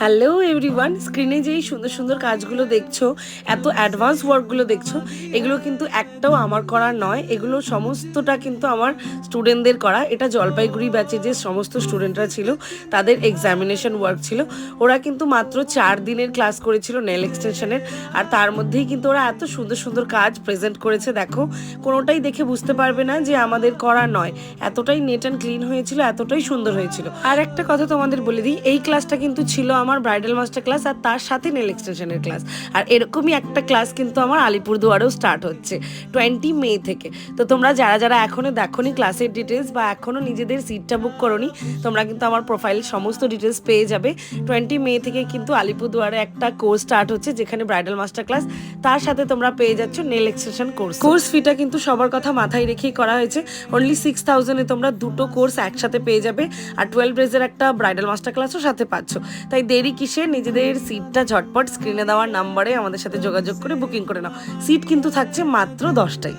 Hello everyone, স্ক্রিনে যেই সুন্দর সুন্দর কাজগুলো দেখছো, এত অ্যাডভান্স ওয়ার্কগুলো দেখছো, এগুলো কিন্তু একটাও আমার করা নয়। এগুলো সমস্তটা কিন্তু আমার স্টুডেন্টদের করা। এটা জলপাইগুড়ি ব্যাচে যে সমস্ত স্টুডেন্টরা ছিল তাদের এক্সামিনেশন ওয়ার্ক ছিল। ওরা কিন্তু মাত্র 4 দিনের ক্লাস করেছিল নেল এক্সটেনশনের, আর তার মধ্যেই কিন্তু ওরা এত সুন্দর সুন্দর কাজ প্রেজেন্ট করেছে। দেখো, কোনোটাই দেখে বুঝতে পারবে না যে আমাদের করা নয়। এতটাই নেট অ্যান্ড ক্লিন হয়েছিল, এতটাই সুন্দর হয়েছিল। আর একটা কথা তোমাদের বলে দিই, এই ক্লাসটা কিন্তু ছিল আমার ব্রাইডাল মাস্টার ক্লাস, আর তার সাথে নেল এক্সটেনশনের ক্লাস। আর এরকমই একটা ক্লাস কিন্তু আমার আলিপুরদুয়ারেও স্টার্ট হচ্ছে 20 মে থেকে। তো তোমরা যারা যারা এখনও দেখোনি ক্লাসের ডিটেলস বা এখনও নিজেদের সিটটা বুক করোনি, তোমরা কিন্তু আমার প্রোফাইল সমস্ত ডিটেলস পেয়ে যাবে। 20 মে থেকে কিন্তু আলিপুরদুয়ারে একটা কোর্স স্টার্ট হচ্ছে, যেখানে ব্রাইডাল মাস্টার ক্লাস, তার সাথে তোমরা পেয়ে যাচ্ছ নেল এক্সটেনশন কোর্স। কোর্স ফিটা কিন্তু সবার কথা মাথায় রেখেই করা হয়েছে। অনলি 6000-এ তোমরা দুটো কোর্স একসাথে পেয়ে যাবে, আর 12 ডেজের একটা ব্রাইডাল মাস্টার ক্লাসও সাথে পাচ্ছ। তাই দেরি কিসে, নিজেদের সিটটা ঝটপট স্ক্রিনে দেওয়ার নাম্বারে আমাদের সাথে যোগাযোগ করে বুকিং করে নাও। সিট কিন্তু থাকছে মাত্র 10টাই।